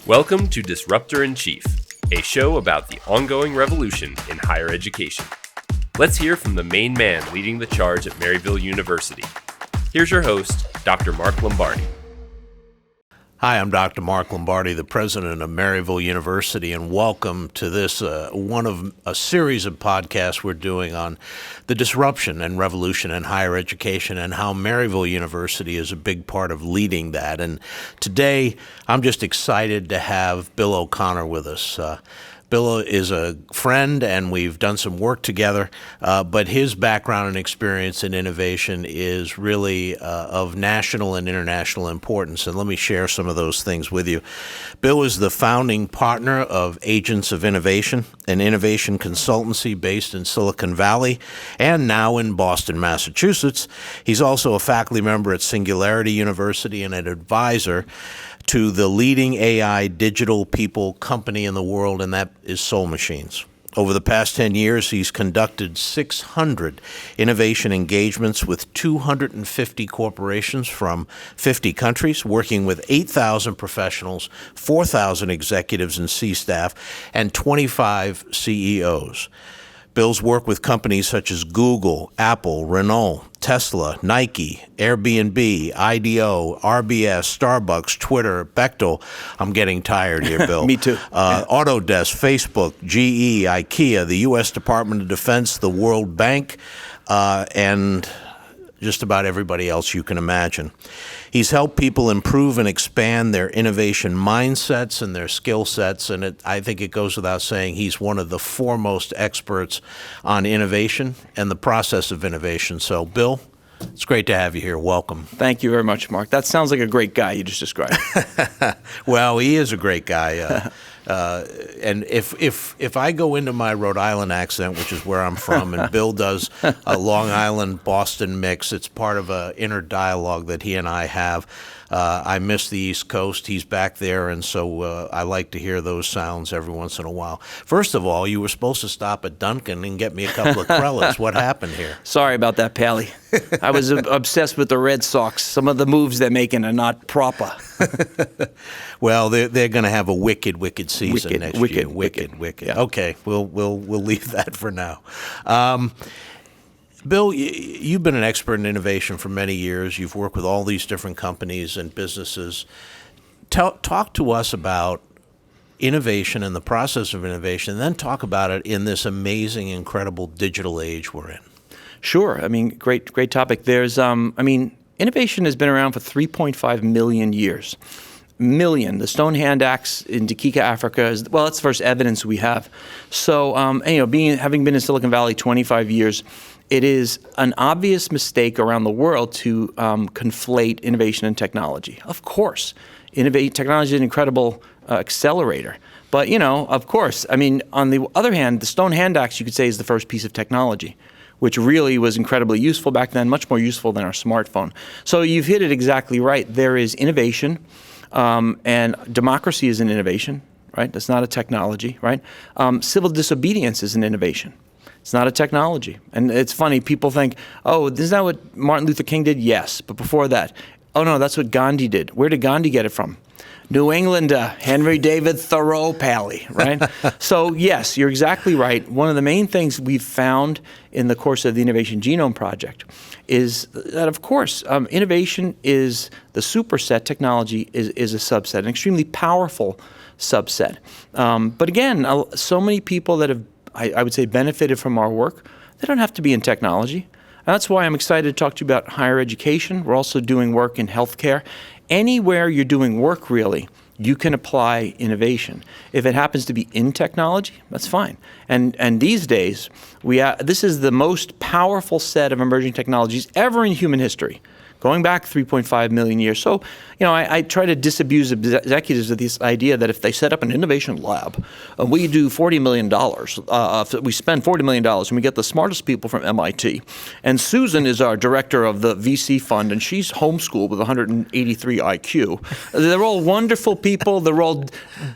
Welcome to Disruptor in Chief, a show about the ongoing revolution in higher education. Let's hear from the main man leading the charge at Maryville University. Here's your host, Dr. Mark Lombardi. Hi, I'm Dr. Mark Lombardi, the president of Maryville University, and welcome to this one of a series of podcasts we're doing on the disruption and revolution in higher education and how Maryville University is a big part of leading that. And today, I'm just excited to have Bill O'Connor with us. Bill is a friend, and we've done some work together, but his background and experience in innovation is really of national and international importance, and let me share some of those things with you. Bill is the founding partner of Agents of Innovation, an innovation consultancy based in Silicon Valley and now in Boston, Massachusetts. He's also a faculty member at Singularity University and an advisor to the leading AI digital people company in the world, and that is Soul Machines. Over the past 10 years, he's conducted 600 innovation engagements with 250 corporations from 50 countries, working with 8,000 professionals, 4,000 executives and C-staff, and 25 CEOs. Bill's work with companies such as Google, Apple, Renault, Tesla, Nike, Airbnb, IDEO, RBS, Starbucks, Twitter, Bechtel. I'm getting tired here, Bill. Me too. Autodesk, Facebook, GE, IKEA, the U.S. Department of Defense, the World Bank, and just about everybody else you can imagine. He's helped people improve and expand their innovation mindsets and their skill sets, and I think it goes without saying he's one of the foremost experts on innovation and the process of innovation. So, Bill, it's great to have you here. Welcome. Thank you very much, Mark. That sounds like a great guy you just described. Well, he is a great guy. And if I go into my Rhode Island accent, which is where I'm from, and Bill does a Long Island Boston mix, it's part of an inner dialogue that he and I have. I miss the East Coast. He's back there, and so I like to hear those sounds every once in a while. First of all, you were supposed to stop at Dunkin' and get me a couple of Krellas. What happened here? Sorry about that, Pally. I was obsessed with the Red Sox. Some of the moves they're making are not proper. Well, they're going to have a wicked season next year. Wicked. Yeah. Okay, we'll leave that for now. Bill, you've been an expert in innovation for many years. You've worked with all these different companies and businesses. Talk to us about innovation and the process of innovation, and then talk about it in this amazing, incredible digital age we're in. Sure. I mean, great topic. There's, innovation has been around for 3.5 million years. The Stone Hand Axe in Dakika, Africa is, well, that's the first evidence we have. So, having been in Silicon Valley 25 years, it is an obvious mistake around the world to conflate innovation and technology. Of course, technology is an incredible accelerator. But, of course, on the other hand, the Stone Hand Axe, you could say, is the first piece of technology, which really was incredibly useful back then, much more useful than our smartphone. So you've hit it exactly right. There is innovation, and democracy is an innovation, right? That's not a technology, right? Civil disobedience is an innovation. It's not a technology. And it's funny, people think, oh, isn't that what Martin Luther King did? Yes, but before that, oh no, that's what Gandhi did. Where did Gandhi get it from? New Englander, Henry David Thoreau, Pally, right? So yes, you're exactly right. One of the main things we've found in the course of the Innovation Genome Project is that, of course, innovation is the superset, technology is a subset, an extremely powerful subset. But again, so many people that have, I would say, benefited from our work, they don't have to be in technology. And that's why I'm excited to talk to you about higher education. We're also doing work in healthcare. Anywhere you're doing work, really, you can apply innovation. If it happens to be in technology, that's fine. And these days, this is the most powerful set of emerging technologies ever in human history, going back 3.5 million years. So, I try to disabuse executives of this idea that if they set up an innovation lab, we do $40 million, we spend $40 million, and we get the smartest people from MIT. And Susan is our director of the VC fund, and she's homeschooled with 183 IQ. They're all wonderful people. They're all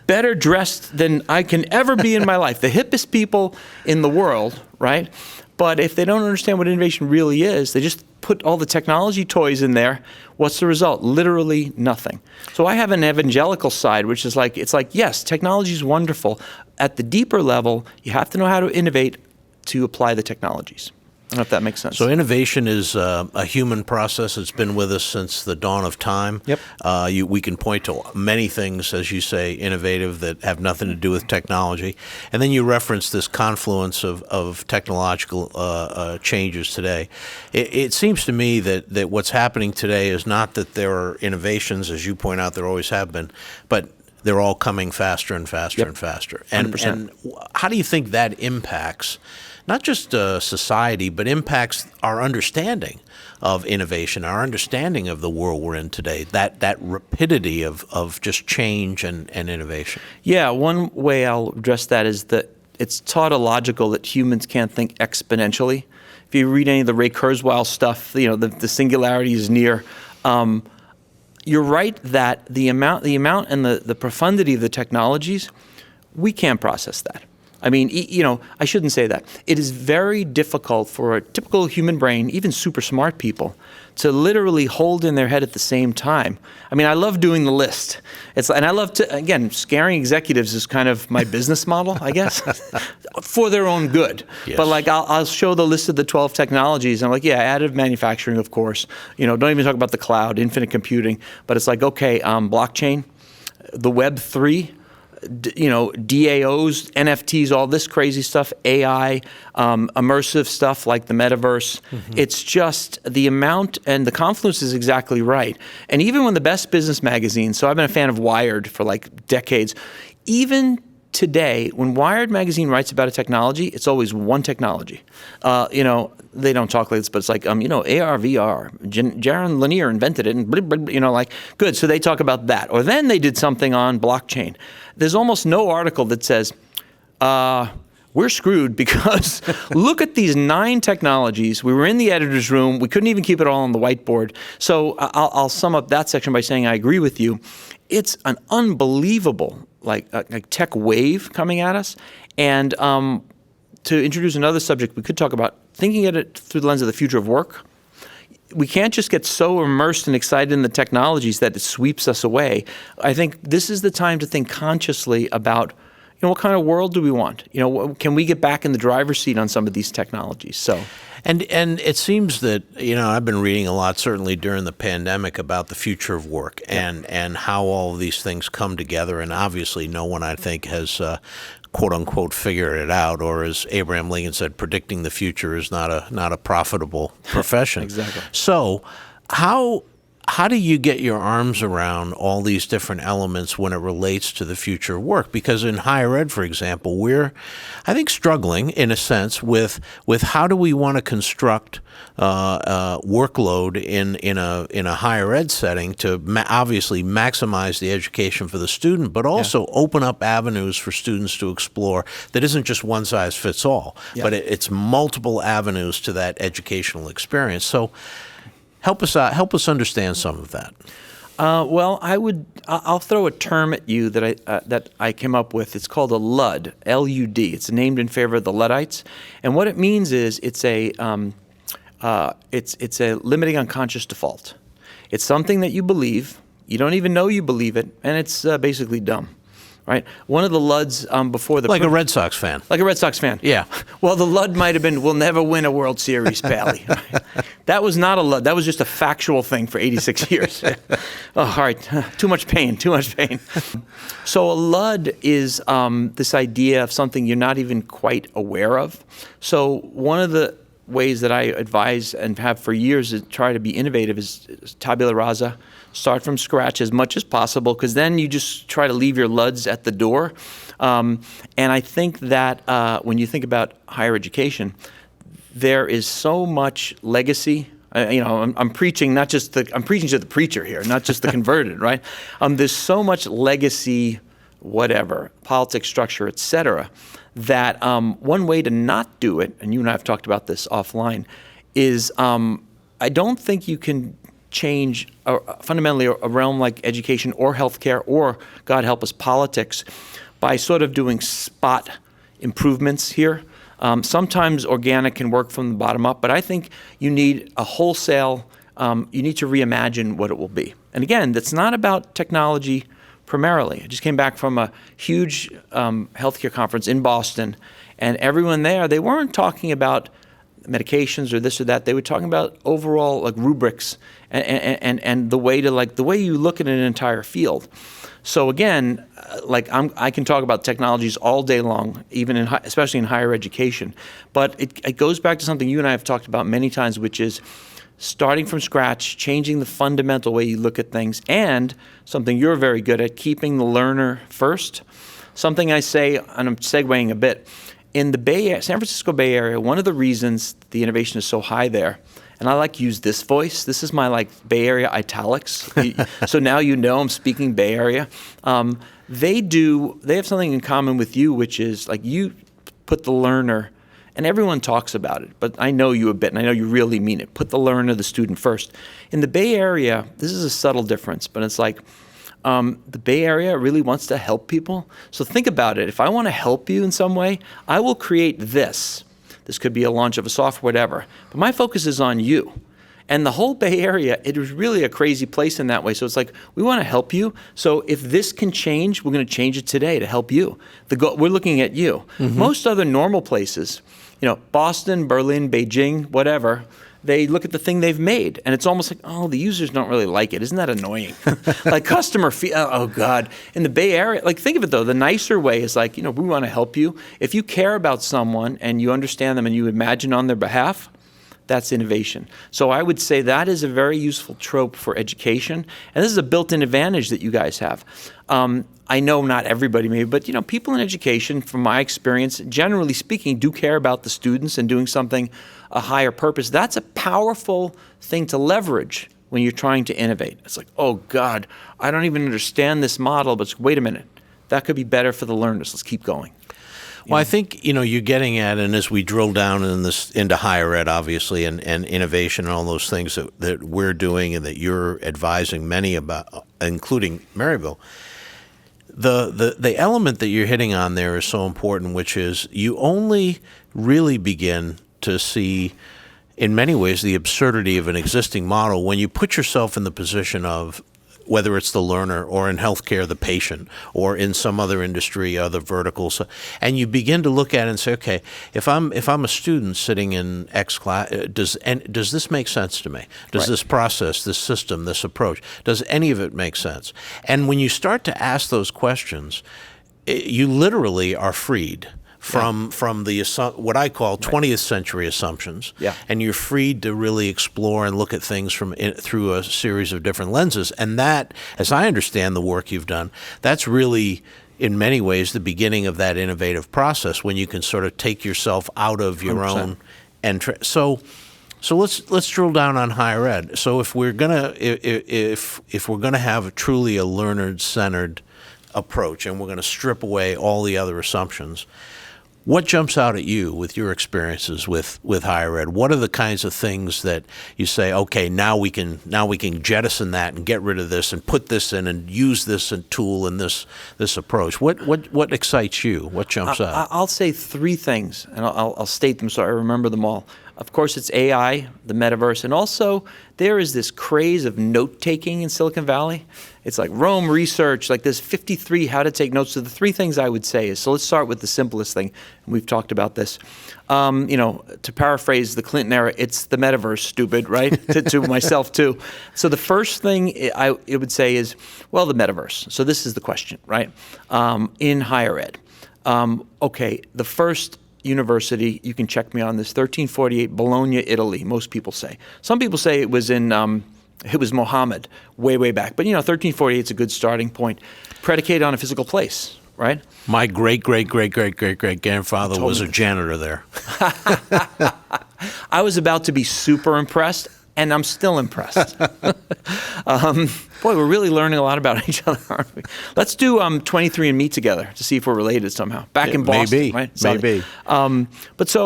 better dressed than I can ever be in my life. The hippest people in the world, right? But if they don't understand what innovation really is, they just put all the technology toys in there. What's the result? Literally nothing. So I have an evangelical side, which is like, it's like, yes, technology is wonderful. At the deeper level, you have to know how to innovate to apply the technologies. I don't know if that makes sense. So innovation is a human process. It's been with us since the dawn of time. Yep. We can point to many things, as you say, innovative that have nothing to do with technology. And then you reference this confluence of technological changes today. It seems to me that what's happening today is not that there are innovations, as you point out, there always have been, but they're all coming faster and faster and faster. And 100%. And how do you think that impacts not just society, but impacts our understanding of innovation, our understanding of the world we're in today, that rapidity of just change and innovation? Yeah, one way I'll address that is that it's tautological that humans can't think exponentially. If you read any of the Ray Kurzweil stuff, the singularity is near. You're right that the amount and the profundity of the technologies, we can't process that. I mean, I shouldn't say that. It is very difficult for a typical human brain, even super smart people, to literally hold in their head at the same time. I mean, I love doing the list. And I love to, again, scaring executives is kind of my business model, I guess, for their own good. Yes. But like, I'll show the list of the 12 technologies. And I'm like, yeah, additive manufacturing, of course. Don't even talk about the cloud, infinite computing. But it's like, okay, blockchain, the Web3, DAOs, NFTs, all this crazy stuff, AI, immersive stuff like the Metaverse. Mm-hmm. It's just the amount and the confluence is exactly right. And even when the best business magazines, so I've been a fan of Wired for like decades, even today, when Wired magazine writes about a technology, it's always one technology. They don't talk like this, but it's like, AR, VR, Jaron Lanier invented it, and blah, blah, blah, good. So they talk about that. Or then they did something on blockchain. There's almost no article that says, we're screwed because look at these 9 technologies. We were in the editor's room. We couldn't even keep it all on the whiteboard. So I'll sum up that section by saying I agree with you. It's an unbelievable like tech wave coming at us. And to introduce another subject, we could talk about thinking at it through the lens of the future of work. We can't just get so immersed and excited in the technologies that it sweeps us away. I think this is the time to think consciously about, what kind of world do we want? Can we get back in the driver's seat on some of these technologies? So, and it seems that I've been reading a lot, certainly during the pandemic, about the future of work and how all of these things come together. And obviously, no one, I think, has quote unquote figured it out. Or as Abraham Lincoln said, predicting the future is not a profitable profession. Exactly. So, how do you get your arms around all these different elements when it relates to the future of work? Because in higher ed, for example, we're, I think, struggling in a sense with how do we want to construct workload in a higher ed setting to obviously maximize the education for the student, but also open up avenues for students to explore that isn't just one size fits all, but it's multiple avenues to that educational experience. So help us out. Help us understand some of that. Well, I'll throw a term at you that I came up with. It's called a LUD, L-U-D. It's named in favor of the Luddites, and what it means is it's a limiting unconscious default. It's something that you believe, you don't even know you believe it, and it's basically dumb. Right. One of the LUDs before the a Red Sox fan. Like a Red Sox fan. Yeah. Well, the LUD might have been, "We'll never win a World Series, Pally." That was not a LUD. That was just a factual thing for 86 years. Oh, all right. Too much pain. Too much pain. So a LUD is this idea of something you're not even quite aware of. So one of the ways that I advise and have for years to try to be innovative is tabula rasa. Start from scratch as much as possible, because then you just try to leave your LUDs at the door. And I think that when you think about higher education, there is so much legacy. I'm preaching I'm preaching to the preacher here, not just the converted, right? There's so much legacy, whatever, politics, structure, et cetera, that one way to not do it, and you and I have talked about this offline, is I don't think you can change fundamentally a realm like education or healthcare or, God help us, politics by sort of doing spot improvements here. Sometimes organic can work from the bottom up, but I think you need a wholesale, you need to reimagine what it will be. And again, that's not about technology primarily. I just came back from a huge healthcare conference in Boston, and everyone there, they weren't talking about medications or this or that. They were talking about overall like rubrics and the way you look at an entire field. So again, I can talk about technologies all day long, even especially in higher education. But it goes back to something you and I have talked about many times, which is starting from scratch, changing the fundamental way you look at things, and something you're very good at, keeping the learner first. Something I say, and I'm segueing a bit, in the San Francisco Bay Area, one of the reasons the innovation is so high there, and I like to use this voice. This is my Bay Area italics. So now you know I'm speaking Bay Area. They have something in common with you, which is you put the learner, and everyone talks about it, but I know you a bit, and I know you really mean it. Put the learner, the student first. In the Bay Area, this is a subtle difference, but it's the Bay Area really wants to help people. So think about it. If I want to help you in some way, I will create this. This could be a launch of a software, whatever. But my focus is on you. And the whole Bay Area, it was really a crazy place in that way. So it's we want to help you. So if this can change, we're going to change it today to help you. We're looking at you. Mm-hmm. Most other normal places, Boston, Berlin, Beijing, whatever, they look at the thing they've made, and it's almost the users don't really like it. Isn't that annoying? Customer oh God. In the Bay Area, think of it though, the nicer way is we want to help you. If you care about someone and you understand them and you imagine on their behalf, that's innovation. So I would say that is a very useful trope for education, and this is a built-in advantage that you guys have. I know not everybody maybe, but people in education, from my experience, generally speaking, do care about the students and doing something a higher purpose. That's a powerful thing to leverage when you're trying to innovate. It's oh God, I don't even understand this model, but wait a minute, that could be better for the learners. Let's keep going. Well, I think, you're getting at, and as we drill down into higher ed, obviously, and innovation and all those things that we're doing and that you're advising many about, including Maryville, the element that you're hitting on there is so important, which is you only really begin to see, in many ways, the absurdity of an existing model when you put yourself in the position of, whether it's the learner or in healthcare, the patient, or in some other industry, other verticals, and you begin to look at it and say, okay, if I'm a student sitting in X class, does this make sense to me? Does this process, this system, this approach, does any of it make sense? And when you start to ask those questions, you literally are freed from the what I call 20th century assumptions, and you're freed to really explore and look at things through a series of different lenses. And that, as I understand the work you've done, that's really, in many ways, the beginning of that innovative process when you can sort of take yourself out of your 100%. Own and so let's drill down on higher ed. So if we're gonna have truly a learner-centered approach, and we're going to strip away all the other assumptions, what jumps out at you with your experiences with higher ed? What are the kinds of things that you say, okay, now we can jettison that and get rid of this and put this in and use this tool and this approach? What excites you? What jumps out? I'll say three things, and I'll state them so I remember them all. Of course, it's AI, the Metaverse, and also there is this craze of note-taking in Silicon Valley. It's Rome research, there's 53 how to take notes. So the three things I would say is, so let's start with the simplest thing, and we've talked about this. To paraphrase the Clinton era, it's the Metaverse, stupid, right? to myself too. So the first thing I would say is, the Metaverse. So this is the question, right? In higher ed. Okay, the first university, you can check me on this, 1348, Bologna, Italy, most people say. Some people say it was Mohammed way back. But 1348 is a good starting point, predicated on a physical place, right? My great-great-great-great-great-grandfather was a janitor there. I was about to be super impressed, and I'm still impressed. Boy, we're really learning a lot about each other, aren't we? Let's do 23andMe together to see if we're related somehow. Back in Boston, maybe, right? Maybe. This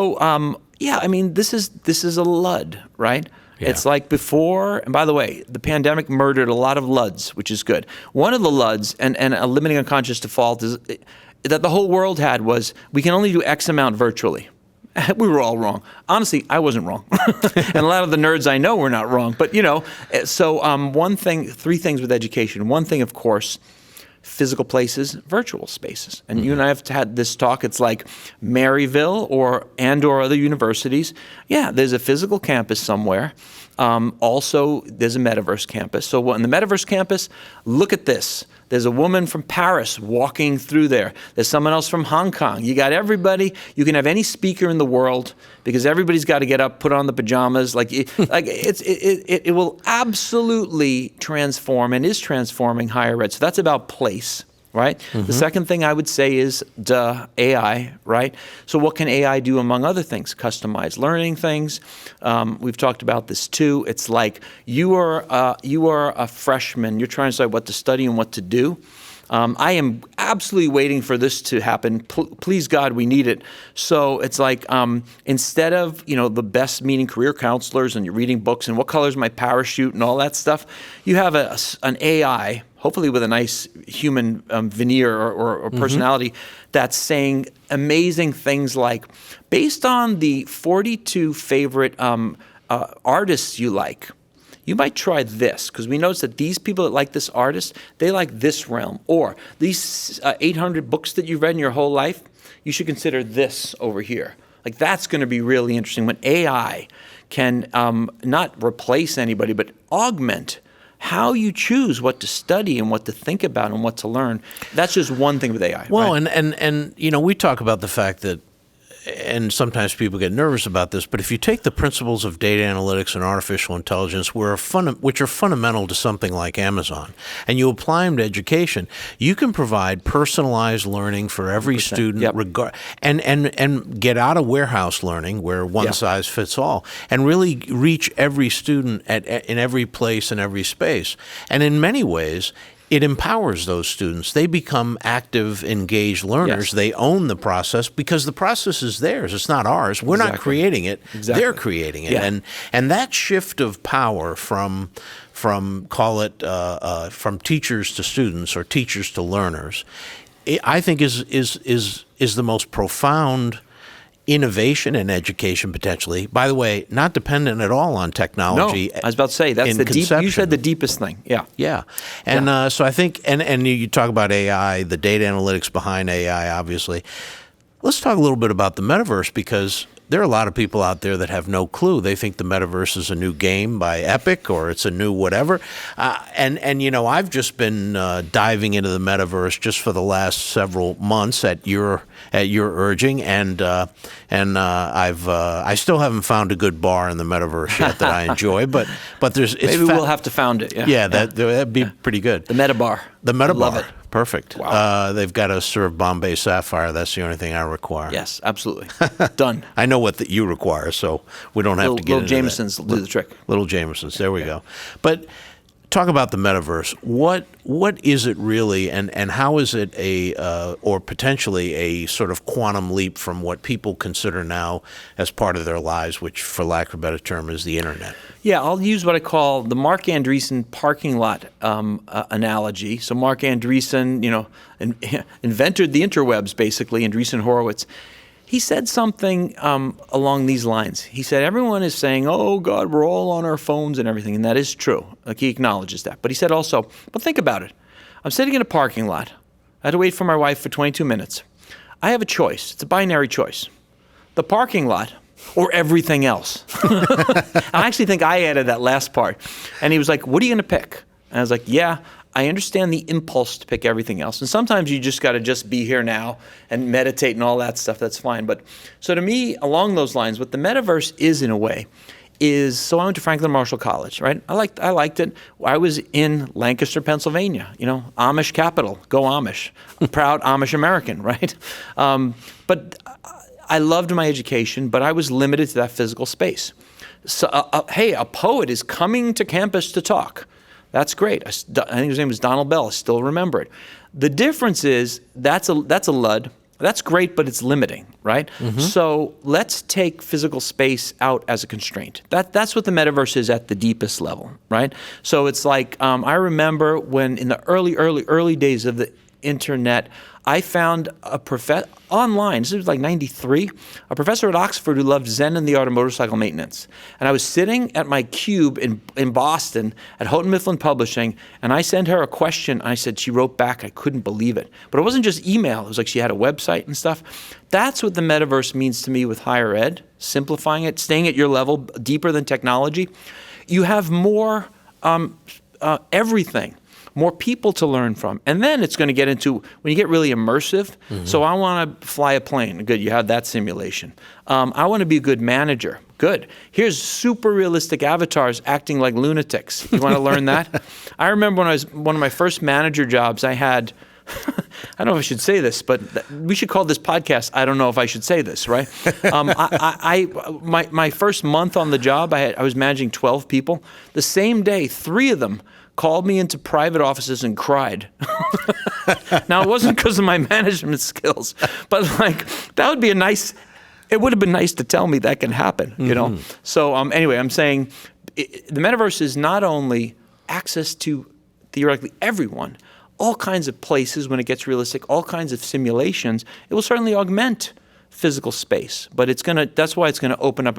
is a LUD, right? Yeah. It's before, and by the way, the pandemic murdered a lot of LUDs, which is good. One of the LUDs, and a limiting unconscious default, is that the whole world had was, we can only do X amount virtually. We were all wrong. Honestly, I wasn't wrong. And a lot of the nerds I know were not wrong. But, three things with education. One thing, of course, physical places, virtual spaces. And you and I have had this talk. It's like Maryville or other universities. Yeah, there's a physical campus somewhere. Also, there's a Metaverse campus. So in the Metaverse campus, look at this. There's a woman from Paris walking through there. There's someone else from Hong Kong. You got everybody. You can have any speaker in the world because everybody's got to get up, put on the pajamas. It will absolutely transform and is transforming higher ed. So that's about place. Right? Mm-hmm. The second thing I would say is AI, right? So what can AI do among other things? Customized learning things. We've talked about this too. It's like you are a freshman. You're trying to decide what to study and what to do. I am absolutely waiting for this to happen. Please God, we need it. So it's like instead of the best meeting career counselors and you're reading books and what color is my parachute and all that stuff, you have an AI, hopefully with a nice human veneer or personality, that's saying amazing things like, based on the 42 favorite artists you like, you might try this, because we notice that these people that like this artist, they like this realm. Or these 800 books that you've read in your whole life, you should consider this over here. Like, that's going to be really interesting when AI can not replace anybody, but augment how you choose what to study and what to think about and what to learn. That's just one thing with AI. Well, right? and we talk about the fact that, and sometimes people get nervous about this, but if you take the principles of data analytics and artificial intelligence, which are fundamental to something like Amazon, and you apply them to education, you can provide personalized learning for every student, yep. and get out of warehouse learning where one size fits all, and really reach every student in every place and every space. And in many ways, it empowers those students. They become active, engaged learners. Yes. They own the process because the process is theirs. It's not ours. We're not creating it. Exactly. They're creating it. Yeah. And that shift of power from teachers to students or teachers to learners, I think is the most profound innovation in education potentially. By the way, not dependent at all on technology. No, I was about to say that's the deep. You said the deepest thing. Yeah. Yeah. And so I think, and you talk about AI, the data analytics behind AI, obviously. Let's talk a little bit about the metaverse, because there are a lot of people out there that have no clue. They think the metaverse is a new game by Epic or it's a new whatever. And I've just been diving into the metaverse just for the last several months at your urging, and I still haven't found a good bar in the metaverse yet that I enjoy. But maybe we'll have to found it. Yeah, that'd be pretty good. The meta bar. The meta bar. Love it. Perfect. Wow. They've got to serve Bombay Sapphire. That's the only thing I require. Yes, absolutely. Done. I know what you require, so we don't have to get into that. Little Jamesons will do the trick. Little Jamesons. There we go. But talk about the metaverse. What is it really, and how is it or potentially a sort of quantum leap from what people consider now as part of their lives, which, for lack of a better term, is the internet? Yeah, I'll use what I call the Mark Andreessen parking lot analogy. So Mark Andreessen, invented the interwebs, basically, Andreessen Horowitz. He said something along these lines. He said, everyone is saying, oh, God, we're all on our phones and everything. And that is true. Like, he acknowledges that. But he said also, but think about it. I'm sitting in a parking lot. I had to wait for my wife for 22 minutes. I have a choice. It's a binary choice. The parking lot or everything else. I actually think I added that last part. And he was like, what are you going to pick? And I was like, yeah, I understand the impulse to pick everything else. And sometimes you just got to just be here now and meditate and all that stuff. That's fine. But so to me, along those lines, what the metaverse is in a way is, so I went to Franklin Marshall College, right? I liked it. I was in Lancaster, Pennsylvania, Amish capital, go Amish, a proud Amish American, right? But I loved my education, but I was limited to that physical space. So, hey, a poet is coming to campus to talk. That's great. I think his name was Donald Bell. I still remember it. The difference is that's a LUD. That's great, but it's limiting, right? Mm-hmm. So let's take physical space out as a constraint. That's what the metaverse is at the deepest level, right? So it's like I remember when in the early days of the internet, I found a online, this was like 93, a professor at Oxford who loved Zen and the art of motorcycle maintenance. And I was sitting at my cube in Boston at Houghton Mifflin Publishing, and I sent her a question. I said, she wrote back, I couldn't believe it. But it wasn't just email. It was like she had a website and stuff. That's what the metaverse means to me with higher ed, simplifying it, staying at your level, deeper than technology. You have more everything. More people to learn from. And then it's going to get into, when you get really immersive, so I want to fly a plane. Good, you have that simulation. I want to be a good manager. Good. Here's super realistic avatars acting like lunatics. You want to learn that? I remember when I was, one of my first manager jobs, I had, I don't know if I should say this, but we should call this podcast, I don't know if I should say this, right? My first month on the job, I was managing 12 people. The same day, 3 of them called me into private offices and cried. Now, it wasn't because of my management skills, but like, that would be it would have been nice to tell me that can happen, you know? So anyway, I'm saying the metaverse is not only access to theoretically everyone, all kinds of places when it gets realistic, all kinds of simulations. It will certainly augment physical space, but that's why it's going to open up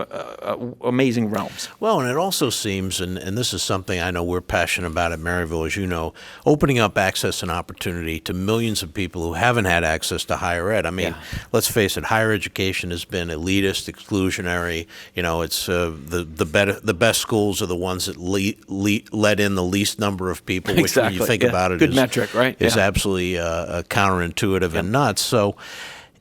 amazing realms. Well, and it also seems, and this is something I know we're passionate about at Maryville, as you know, opening up access and opportunity to millions of people who haven't had access to higher ed. I mean, let's face it, higher education has been elitist, exclusionary. You know, it's the best schools are the ones that let in the least number of people, which when you think about it good metric, right? Is absolutely counterintuitive and nuts. So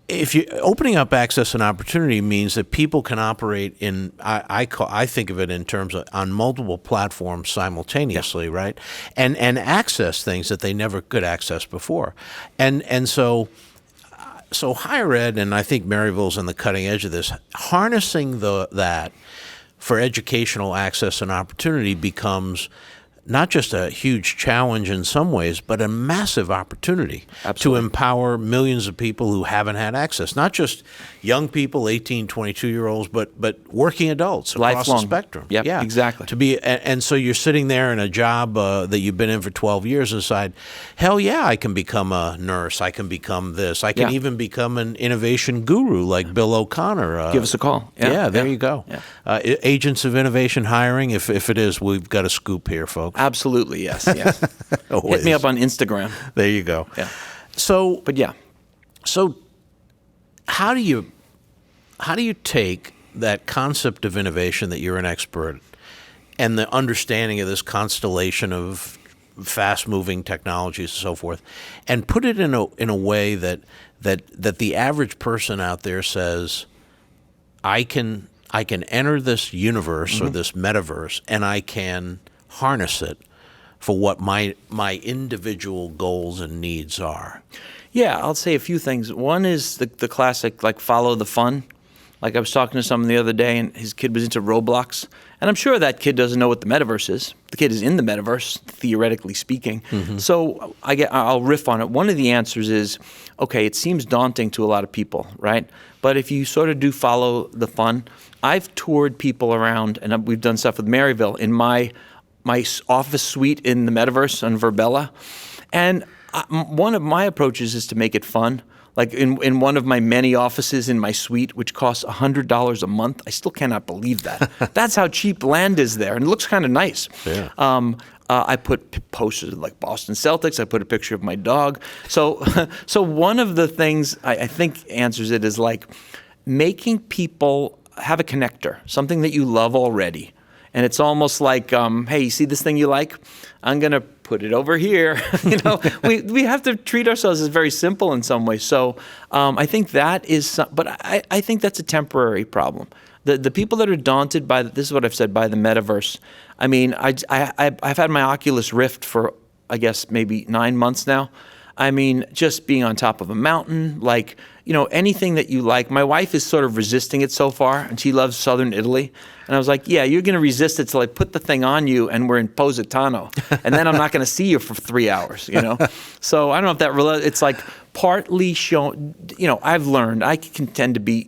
if you opening up access and opportunity means that people can operate in, I think of it in terms of on multiple platforms simultaneously, right? And access things that they never could access before. And so higher ed, and I think Maryville's on the cutting edge of this, harnessing that for educational access and opportunity becomes not just a huge challenge in some ways, but a massive opportunity to empower millions of people who haven't had access. Not just young people, 18, 22-year-olds, but working adults across the spectrum. Yep, yeah, exactly. To be, and so you're sitting there in a job that you've been in for 12 years and decide, hell yeah, I can become a nurse. I can become this. I can even become an innovation guru like Bill O'Connor. Give us a call. There you go. Yeah. Agents of Innovation Hiring, if it is, we've got a scoop here, folks. Absolutely, yes. Hit me up on Instagram. There you go. Yeah. So how do you take that concept of innovation that you're an expert and the understanding of this constellation of fast-moving technologies and so forth, and put it in a way that the average person out there says, I can enter this universe or this metaverse, and I can harness it for what my individual goals and needs are? Yeah, I'll say a few things. One is the classic, like, follow the fun. Like, I was talking to someone the other day, and his kid was into Roblox. And I'm sure that kid doesn't know what the metaverse is. The kid is in the metaverse, theoretically speaking. So I'll riff on it. One of the answers is, okay, it seems daunting to a lot of people, right? But if you sort of do follow the fun, I've toured people around, and we've done stuff with Maryville in my office suite in the metaverse on Verbella. And one of my approaches is to make it fun. Like in one of my many offices in my suite, which costs $100 a month, I still cannot believe that. That's how cheap land is there, and it looks kind of nice. Yeah. I put posters like Boston Celtics. I put a picture of my dog. So one of the things I think answers it is like making people have a connector, something that you love already. And it's almost like, hey, you see this thing you like? I'm going to put it over here. We have to treat ourselves as very simple in some way. So I think that is, but I think that's a temporary problem. The people that are daunted by, this is what I've said, by the metaverse. I mean, I've had my Oculus Rift for, I guess, maybe 9 months now. I mean, just being on top of a mountain, like, anything that you like. My wife is sort of resisting it so far, and she loves southern Italy. And I was like, yeah, you're going to resist it till I put the thing on you and we're in Positano. And then I'm not going to see you for 3 hours, So I don't know if that, it's like partly shown, I've learned, I can tend to be,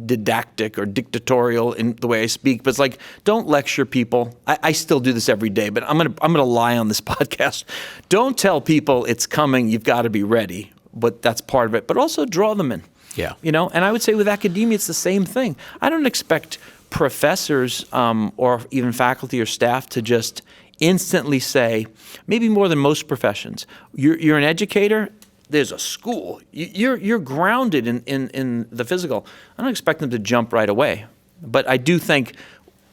didactic or dictatorial in the way I speak, but it's like, don't lecture people. I still do this every day, but I'm going to lie on this podcast. Don't tell people it's coming, you've got to be ready. but that's part of it. But also draw them in. Yeah. And I would say with academia, it's the same thing. I don't expect professors or even faculty or staff to just instantly say, maybe more than most professions, you're an educator, there's a school, you're grounded in the physical. I don't expect them to jump right away. But I do think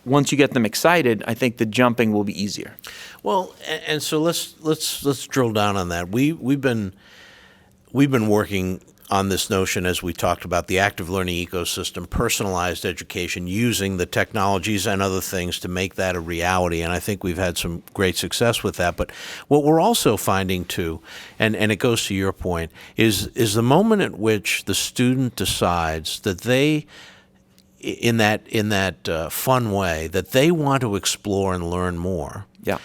once you get them excited, I think the jumping will be easier. Well, and so let's drill down on that. We've been working on this notion, as we talked about, the active learning ecosystem, personalized education, using the technologies and other things to make that a reality. And I think we've had some great success with that. But what we're also finding too, and it goes to your point, is the moment at which the student decides that they, in that fun way, that they want to explore and learn more. Yeah.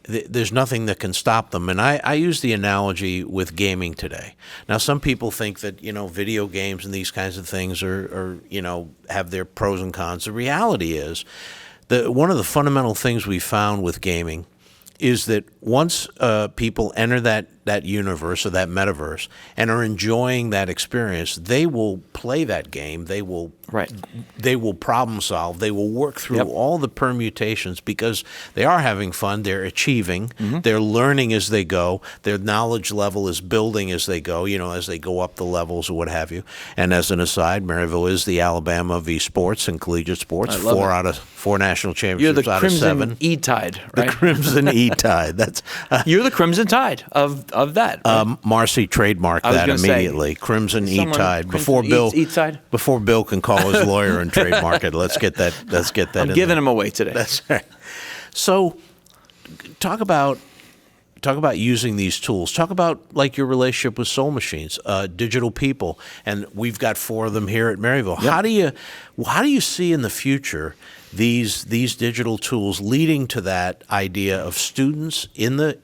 There's nothing that can stop them. And I use the analogy with gaming today. Now, some people think that, video games and these kinds of things are have their pros and cons. The reality is that one of the fundamental things we found with gaming is that once people enter that universe or that metaverse and are enjoying that experience, they will play that game. They will problem solve. They will work through all the permutations because they are having fun. They're achieving. Mm-hmm. They're learning as they go. Their knowledge level is building as they go, as they go up the levels or what have you. And as an aside, Maryville is the Alabama of esports and collegiate sports. 4 out of 4 national championships out of 7. You're the Crimson E-Tide, right? The Crimson E-Tide. That's you're the Crimson Tide of that. Right? Marcy trademarked that immediately. Crimson E-Tide. Before Bill can call his lawyer and trademark it. Let's get that. I'm giving him away today. That's right. So, talk about using these tools. Talk about like your relationship with Soul Machines, digital people, and we've got 4 of them here at Maryville. Yep. How do you see in the future these digital tools leading to that idea of students in the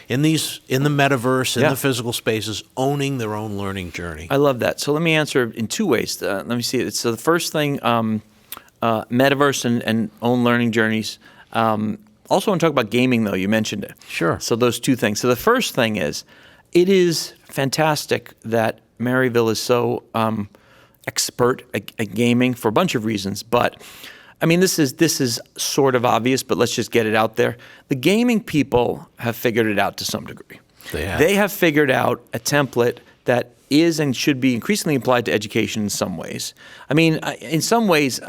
metaverse, in the physical spaces, owning their own learning journey? I love that. So let me answer in 2 ways. Let me see it. So the first thing, metaverse and own learning journeys. Also want to talk about gaming, though. You mentioned it. Sure. So those 2 things. So the first thing is, it is fantastic that Maryville is so expert at gaming for a bunch of reasons. But I mean, this is sort of obvious, but let's just get it out there. The gaming people have figured it out to some degree. They have figured out a template that is and should be increasingly applied to education in some ways. I mean, in some ways,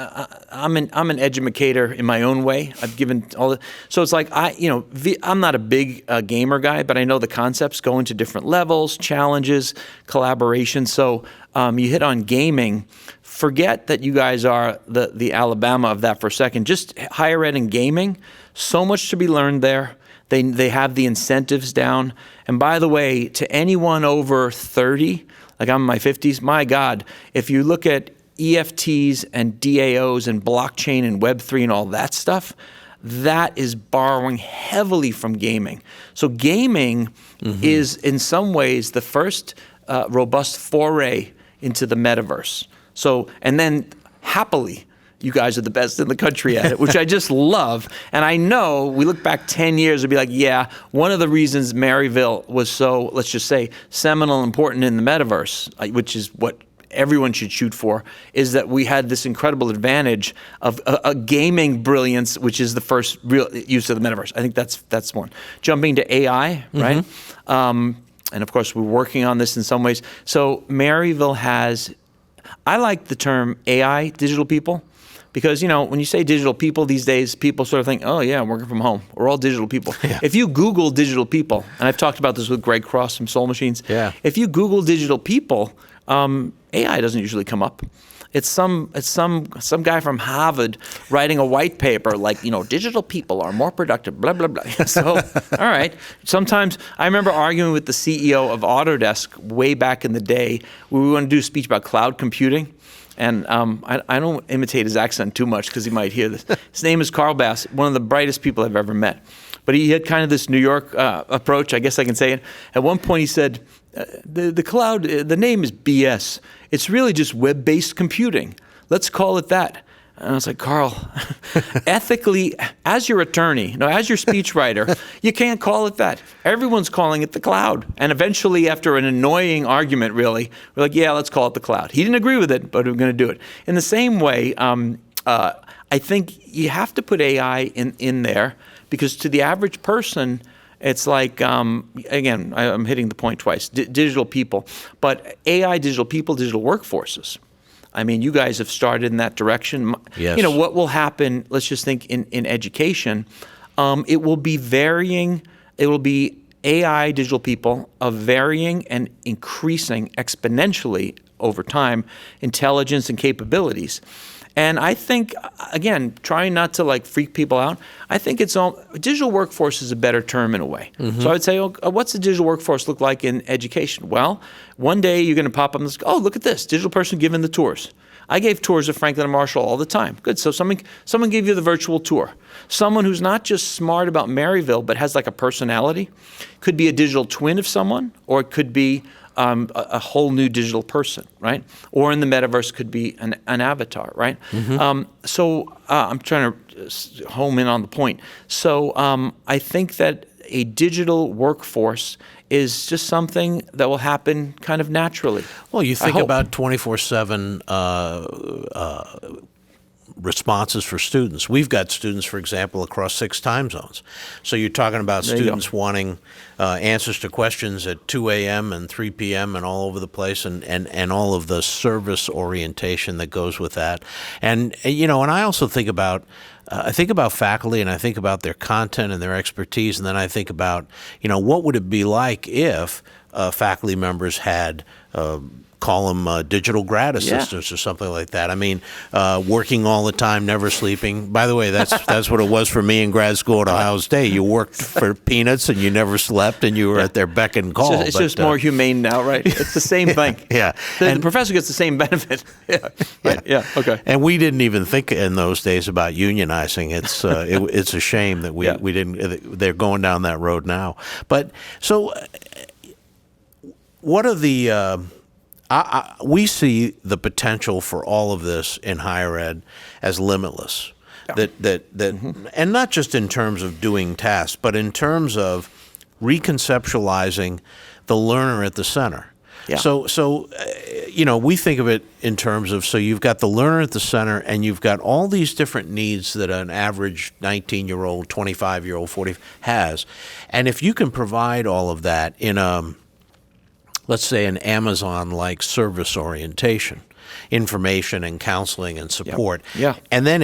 I'm an educator in my own way. I've given all the, so it's like I'm not a big gamer guy, but I know the concepts go into different levels, challenges, collaboration. So you hit on gaming. Forget that you guys are the Alabama of that for a second. Just higher ed and gaming, so much to be learned there. They have the incentives down. And by the way, to anyone over 30, like I'm in my 50s, my God, if you look at EFTs and DAOs and blockchain and Web3 and all that stuff, that is borrowing heavily from gaming. So gaming is in some ways the first robust foray into the metaverse. So, and then happily, you guys are the best in the country at it, which I just love. And I know we look back 10 years and be like, yeah, one of the reasons Maryville was so, let's just say, seminal and important in the metaverse, which is what everyone should shoot for, is that we had this incredible advantage of a gaming brilliance, which is the first real use of the metaverse. I think that's one. Jumping to AI, right? And of course, we're working on this in some ways. So Maryville has, I like the term AI, digital people, because, when you say digital people these days, people sort of think, oh yeah, I'm working from home. We're all digital people. Yeah. If you Google digital people, and I've talked about this with Greg Cross from Soul Machines, if you Google digital people, AI doesn't usually come up. It's some guy from Harvard writing a white paper like, digital people are more productive, blah, blah, blah. So, all right. Sometimes I remember arguing with the CEO of Autodesk way back in the day. We were going to do a speech about cloud computing. And I don't imitate his accent too much because he might hear this. His name is Carl Bass, one of the brightest people I've ever met. But he had kind of this New York approach, I guess I can say it. At one point he said, the cloud, the name is BS. It's really just web-based computing. Let's call it that. And I was like, Carl, ethically, as your attorney, as your speechwriter, you can't call it that. Everyone's calling it the cloud. And eventually, after an annoying argument, really, we're like, yeah, let's call it the cloud. He didn't agree with it, but we're going to do it. In the same way, I think you have to put AI in there, because to the average person, it's like, again, I'm hitting the point twice, digital people. But AI, digital people, digital workforces. I mean, you guys have started in that direction. Yes. What will happen, let's just think in education, it will be varying, it will be AI, digital people, of varying and increasing exponentially over time intelligence and capabilities. And I think, again, trying not to freak people out, I think digital workforce is a better term in a way. Mm-hmm. So I would say, what's the digital workforce look like in education? Well, one day you're going to pop up and say, oh, look at this, digital person giving the tours. I gave tours of Franklin and Marshall all the time. Good, so someone gave you the virtual tour. Someone who's not just smart about Maryville, but has a personality. Could be a digital twin of someone, or it could be a whole new digital person, right? Or in the metaverse could be an avatar, right? Mm-hmm. So I'm trying to home in on the point. So I think that a digital workforce is just something that will happen kind of naturally. Well, you think about 24/7 responses for students. We've got students, for example, across 6 time zones. So you're talking about students wanting answers to questions at 2 a.m. and 3 p.m. and all over the place, and all of the service orientation that goes with that. And I also think about faculty, and I think about their content and their expertise, and then I think about, what would it be like if faculty members had call them digital grad assistants or something like that. I mean, working all the time, never sleeping. By the way, that's what it was for me in grad school at Ohio State. You worked for peanuts and you never slept, and you were at their beck and call. It's just more humane now, right? It's the same thing. Yeah. The professor gets the same benefit. Yeah. Right? Yeah. Okay. And we didn't even think in those days about unionizing. It's a shame that we didn't. They're going down that road now. But so, what are the we see the potential for all of this in higher ed as limitless. Yeah. Mm-hmm. And not just in terms of doing tasks, but in terms of reconceptualizing the learner at the center. Yeah. So we think of it in terms of, so you've got the learner at the center, and you've got all these different needs that an average 19-year-old, 25-year-old, 40 has. And if you can provide all of that in let's say an Amazon-like service orientation, information and counseling and support, and then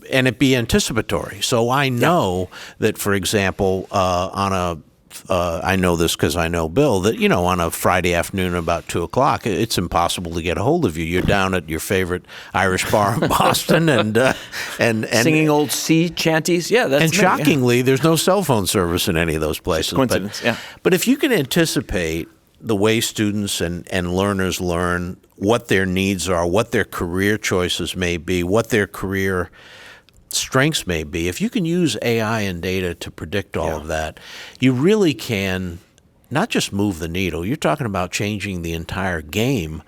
and it be anticipatory. So I know that, for example, I know this because I know Bill, that on a Friday afternoon about 2:00, it's impossible to get a hold of you. You're down at your favorite Irish bar in Boston, and singing old sea chanties. Yeah, that's shockingly, there's no cell phone service in any of those places. Coincidence. But if you can anticipate the way students and learners learn, what their needs are, what their career choices may be, what their career strengths may be. If you can use AI and data to predict all of that, you really can not just move the needle. You're talking about changing the entire game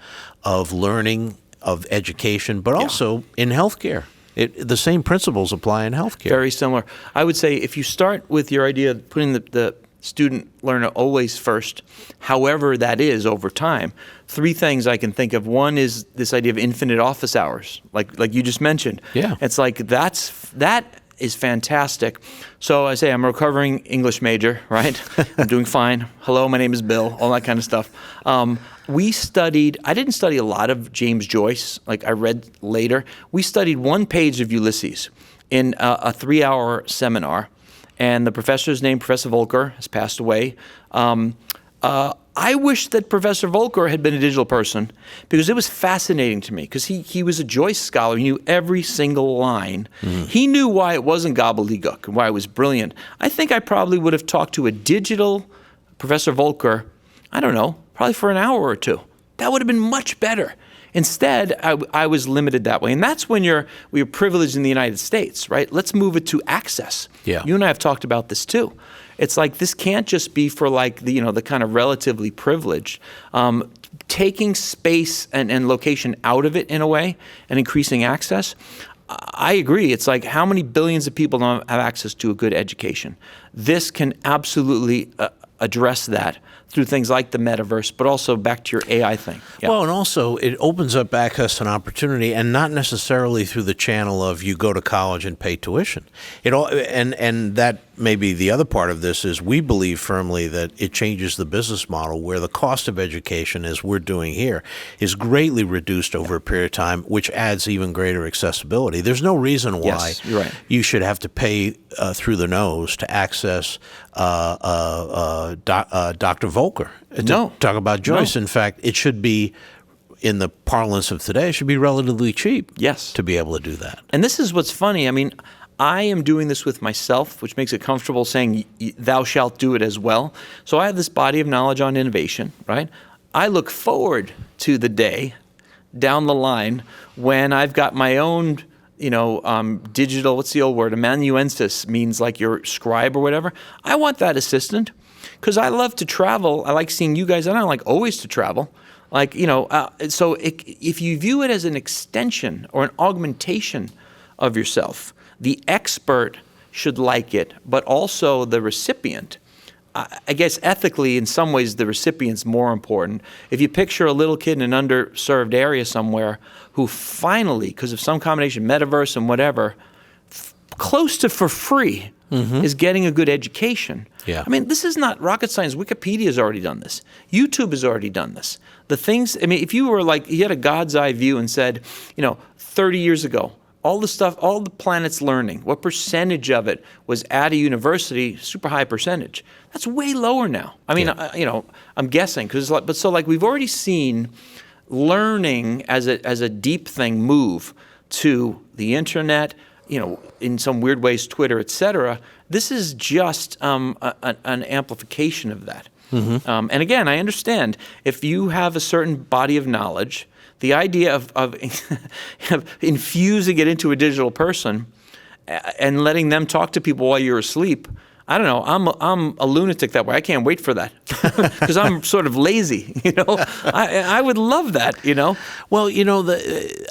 of learning, of education, but also in healthcare. The same principles apply in healthcare. Very similar. I would say if you start with your idea of putting the student learner always first, however that is over time, 3 things I can think of. One is this idea of infinite office hours, like you just mentioned. Yeah. It's like that is fantastic. So I say I'm a recovering English major, right? I'm doing fine. Hello, my name is Bill, all that kind of stuff. I didn't study a lot of James Joyce, like I read later. We studied 1 page of Ulysses in a 3-hour seminar. And the professor's name, Professor Volcker, has passed away. I wish that Professor Volcker had been a digital person, because it was fascinating to me, because he was a Joyce scholar. He knew every single line. Mm-hmm. He knew why it wasn't gobbledygook and why it was brilliant. I think I probably would have talked to a digital Professor Volcker, I don't know, probably for an hour or 2. That would have been much better. Instead, I was limited that way. And that's when we are privileged in the United States, right? Let's move it to access. Yeah. You and I have talked about this too. It's like this can't just be for the kind of relatively privileged. Taking space and location out of it in a way and increasing access. I agree. It's like, how many billions of people don't have access to a good education? This can absolutely address that through things like the metaverse, but also back to your AI thing. Yeah. Well, and also it opens up access and opportunity, and not necessarily through the channel of you go to college and pay tuition. And that may be the other part of this is we believe firmly that it changes the business model where the cost of education, as we're doing here, is greatly reduced over a period of time, which adds even greater accessibility. There's no reason why Yes, you're right. you should have to pay through the nose to access Dr. Volcker to No. talk about Joyce. No. In fact, it should be, in the parlance of today, it should be relatively cheap Yes. to be able to do that. And this is what's funny. I mean, I am doing this with myself, which makes it comfortable saying, thou shalt do it as well. So I have this body of knowledge on innovation, right? I look forward to the day down the line when I've got my own, digital, what's the old word? Amanuensis means like your scribe or whatever. I want that assistant because I love to travel. I like seeing you guys. I don't like always to travel. Like, so if you view it as an extension or an augmentation of yourself, the expert should like it, but also the recipient. I guess ethically, in some ways, the recipient's more important. If you picture a little kid in an underserved area somewhere who finally, because of some combination, metaverse and whatever, close to for free, is getting a good education. Yeah. I mean, this is not rocket science. Wikipedia has already done this. YouTube has already done this. The things, I mean, if you were like, you had a God's eye view and said, 30 years ago, all the stuff, all the planet's learning, what percentage of it was at a university? Super high percentage. That's way lower now. I mean, I'm guessing because we've already seen learning as a deep thing move to the internet. In some weird ways, Twitter, et cetera. This is just an amplification of that. And again, I understand if you have a certain body of knowledge, the idea of infusing it into a digital person and letting them talk to people while you're asleep, I don't know. I'm a lunatic that way. I can't wait for that because I'm sort of lazy. I would love that. Well,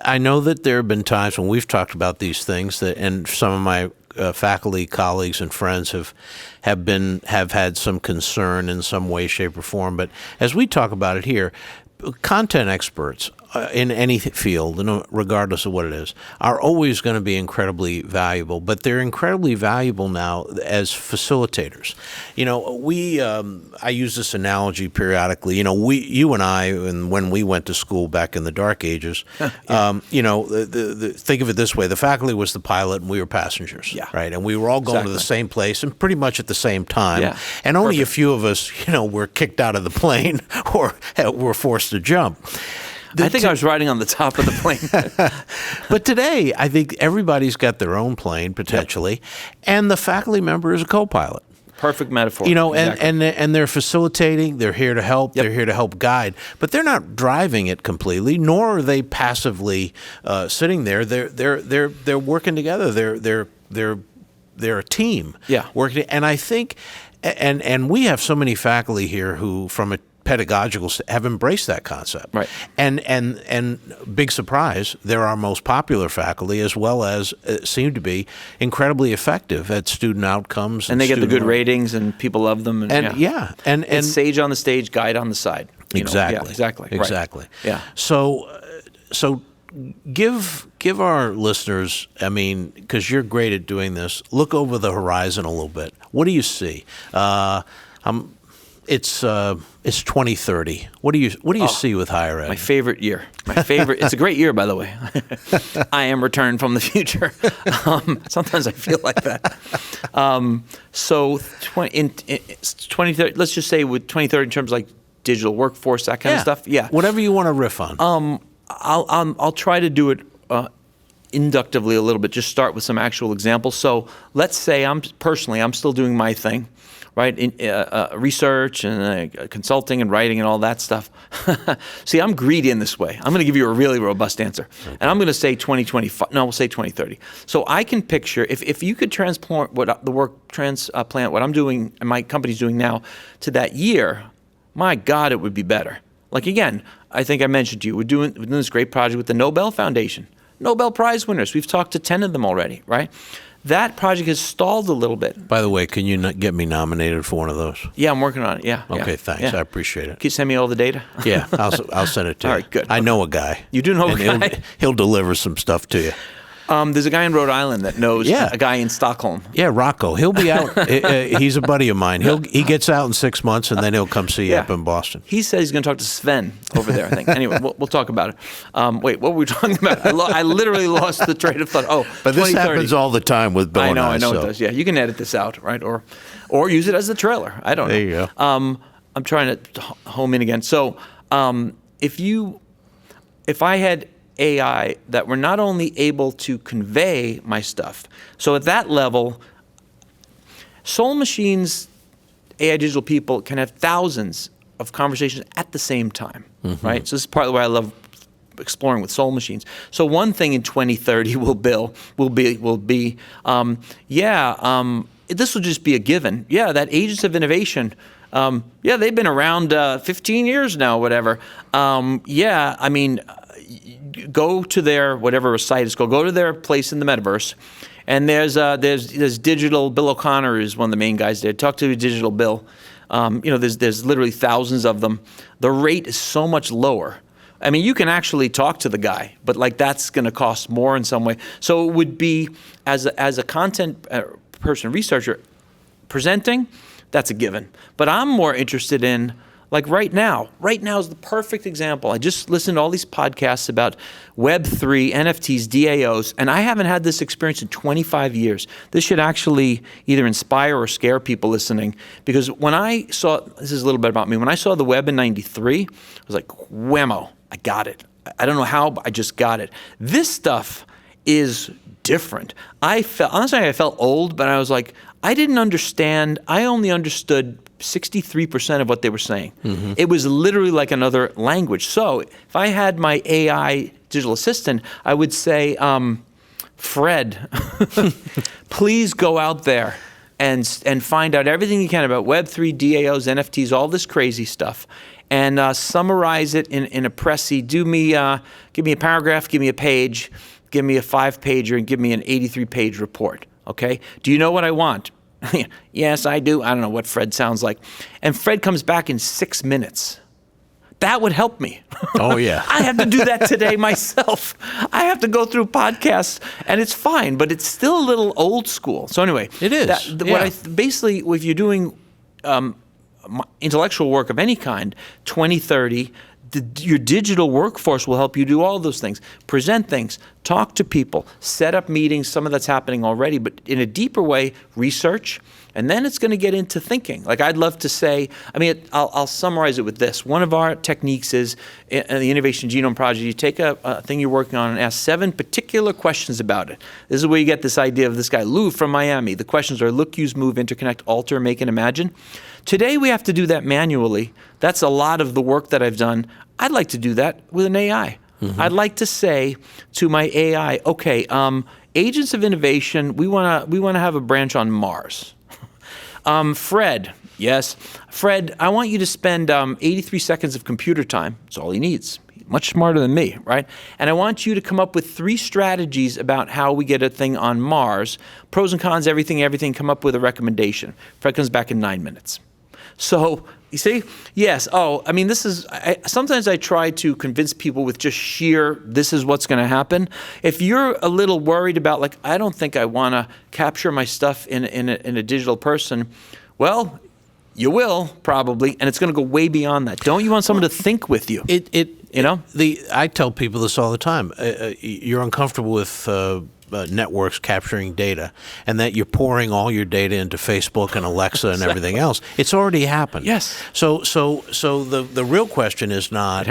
I know that there have been times when we've talked about these things and some of my faculty colleagues and friends have had some concern in some way, shape, or form. But as we talk about it here, content experts in any field, regardless of what it is, are always going to be incredibly valuable. But they're incredibly valuable now as facilitators. I use this analogy periodically. You and I, and when we went to school back in the dark ages, think of it this way: the faculty was the pilot, and we were passengers, right? And we were all going to the same place, and pretty much at the same time. Yeah. And only a few of us, were kicked out of the plane or were forced to jump. I think I was riding on the top of the plane. But today, I think everybody's got their own plane, potentially, and the faculty member is a co-pilot. Perfect metaphor. And they're facilitating, they're here to help, they're here to help guide, but they're not driving it completely, nor are they passively sitting there. They're working together. They're a team. Yeah. Working, and I think, and we have so many faculty here who, from a pedagogical, have embraced that concept. Right. And big surprise, they're our most popular faculty, as well as seem to be incredibly effective at student outcomes. And they get the good ratings, and people love them. And it's sage on the stage, guide on the side. Exactly. Exactly. Exactly. Right. Yeah. So give our listeners, because you're great at doing this, look over the horizon a little bit. What do you see? It's 2030. What do you see with higher ed? My favorite year. It's a great year, by the way. I am returned from the future. Sometimes I feel like that. So in 2030, let's just say with 2030 in terms of like digital workforce, that kind of stuff. Yeah. Whatever you want to riff on. I'll try to do it inductively a little bit. Just start with some actual examples. So let's say I'm still doing my thing. Right, in research and consulting and writing and all that stuff. See, I'm greedy in this way. I'm going to give you a really robust answer. Okay. And I'm going to say 2025. No, we'll say 2030. So I can picture, if you could transplant what I'm doing and my company's doing now to that year, my God, it would be better. Like, again, I think I mentioned to you, we're doing this great project with the Nobel Foundation Nobel Prize winners. We've talked to 10 of them already, right? That project has stalled a little bit. By the way, can you get me nominated for one of those? Yeah, I'm working on it. Yeah. Okay, thanks. Yeah. I appreciate it. Can you send me all the data? Yeah, I'll send it to you. All right, good. I know a guy. You do know a guy? He'll deliver some stuff to you. There's a guy in Rhode Island that knows a guy in Stockholm. Yeah, Rocco. He'll be out. He's a buddy of mine. He gets out in 6 months, and then he'll come see you up in Boston. He says he's going to talk to Sven over there, I think. Anyway, we'll talk about it. Wait, what were we talking about? I literally lost the train of thought. Oh, but this happens all the time with Bill and I. I know it does. Yeah, you can edit this out, right? Or use it as the trailer. I don't know. There you go. I'm trying to home in again. So if I had AI that were not only able to convey my stuff, so at that level, Soul Machines, AI digital people can have thousands of conversations at the same time, right? So this is part of why I love exploring with Soul Machines. So one thing in 2030 will be, this will just be a given. Yeah, that agents of innovation. They've been around 15 years now, whatever. Go to their whatever site is called. Go to their place in the Metaverse, and there's Digital Bill O'Connor is one of the main guys there. Talk to Digital Bill. There's literally thousands of them. The rate is so much lower. I mean, you can actually talk to the guy, but like that's going to cost more in some way. So it would be as a content person, researcher, presenting. That's a given. But I'm more interested in. Like right now is the perfect example. I just listened to all these podcasts about Web3, NFTs, DAOs, and I haven't had this experience in 25 years. This should actually either inspire or scare people listening, because when I saw, this is a little bit about me, when I saw the web in 93, I was like, whammo, I got it. I don't know how, but I just got it. This stuff is different. Honestly, I felt old, but I was like, I didn't understand. I only understood 63% of what they were saying. It was literally like another language. So if I had my AI digital assistant, I would say, Fred, please go out there and find out everything you can about Web3, DAOs, NFTs, all this crazy stuff, and summarize it in a Pressy. Give me a paragraph, give me a page, give me a 5-pager, and give me an 83-page report. Okay? Do you know what I want? Yes, I do. I don't know what Fred sounds like. And Fred comes back in 6 minutes. That would help me. Oh, yeah. I have to do that today myself. I have to go through podcasts, and it's fine, but it's still a little old school. So anyway. It is. Basically, if you're doing intellectual work of any kind, 2030, your digital workforce will help you do all those things. Present things, talk to people, set up meetings, some of that's happening already, but in a deeper way, research, and then it's going to get into thinking. Like I'd love to say, I'll summarize it with this. One of our techniques is in the Innovation Genome Project, you take a thing you're working on and ask 7 particular questions about it. This is where you get this idea of this guy, Lou from Miami. The questions are look, use, move, interconnect, alter, make, and imagine. Today we have to do that manually. That's a lot of the work that I've done. I'd like to do that with an AI. I'd like to say to my AI, okay, agents of innovation, we want to have a branch on Mars. Fred, yes. Fred, I want you to spend 83 seconds of computer time. That's all he needs. He's much smarter than me, right? And I want you to come up with 3 strategies about how we get a thing on Mars. Pros and cons, everything, come up with a recommendation. Fred comes back in 9 minutes. So, you see? Yes. Sometimes I try to convince people with just sheer, this is what's going to happen. If you're a little worried about, like, I don't think I want to capture my stuff in a digital person, well, you will probably, and it's going to go way beyond that. Don't you want someone to think with you? I tell people this all the time. You're uncomfortable with networks capturing data, and that you're pouring all your data into Facebook and Alexa and everything else. It's already happened. Yes. So the real question is not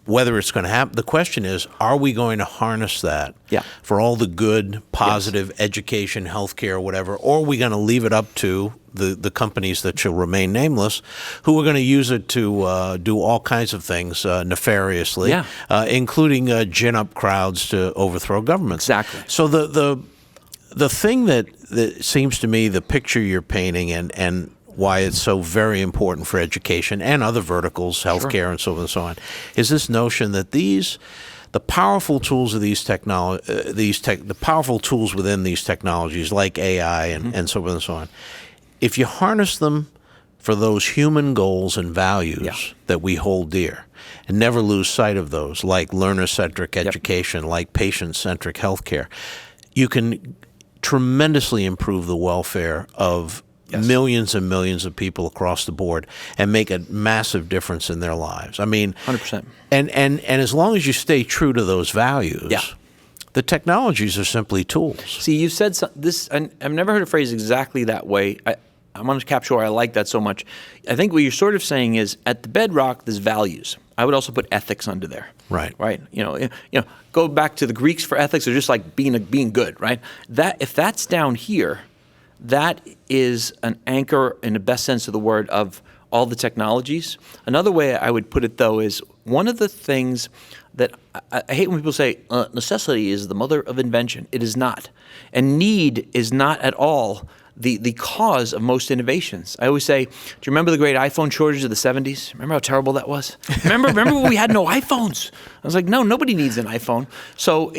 whether it's going to happen. The question is, are we going to harness that for all the good, positive education, healthcare, whatever, or are we going to leave it up to the companies that shall remain nameless, who are going to use it to do all kinds of things nefariously, including gin up crowds to overthrow governments. Exactly. So the thing that seems to me, the picture you're painting and why it's so very important for education and other verticals, healthcare and so on, is this notion that these the powerful tools of the powerful tools within these technologies, like AI and so forth and so on, if you harness them for those human goals and values that we hold dear, and never lose sight of those, like learner-centric education, like patient-centric healthcare, you can tremendously improve the welfare of millions and millions of people across the board and make a massive difference in their lives. I mean, 100%. And as long as you stay true to those values, the technologies are simply tools. See, you said this, and I've never heard a phrase exactly that way. I'm going to capture why I like that so much. I think what you're sort of saying is at the bedrock, there's values. I would also put ethics under there. Right. Right. Go back to the Greeks for ethics. They're just like being good. Right. If that's down here, that is an anchor in the best sense of the word of all the technologies. Another way I would put it, though, is one of the things that I hate when people say necessity is the mother of invention. It is not. And need is not at all the cause of most innovations. I always say, do you remember the great iPhone shortage of the 70s? Remember how terrible that was? Remember when we had no iPhones? I was like, no, nobody needs an iPhone. So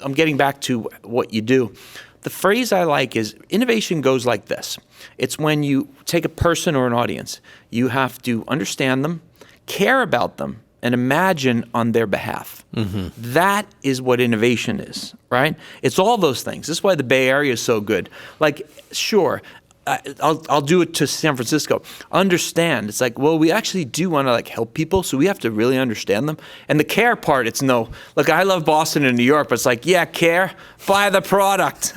I'm getting back to what you do. The phrase I like is innovation goes like this. It's when you take a person or an audience, you have to understand them, care about them, and imagine on their behalf. Mm-hmm. That is what innovation is, right? It's all those things. This is why the Bay Area is so good. Like, sure, I'll do it to San Francisco. Understand. It's like, well, we actually do want to help people, so we have to really understand them. And the care part, it's no. Look, I love Boston and New York, but it's like, yeah, care, buy the product.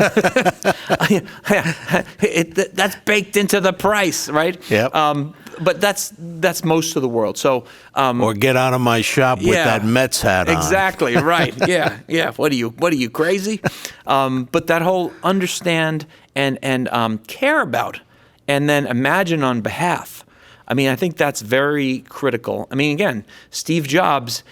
That's baked into the price, right? Yep. But that's most of the world. So or get out of my shop with that Mets hat on. Exactly, right. Yeah. What are you crazy? But that whole understand and care about, and then imagine on behalf. I mean, I think that's very critical. I mean, again, Steve Jobs.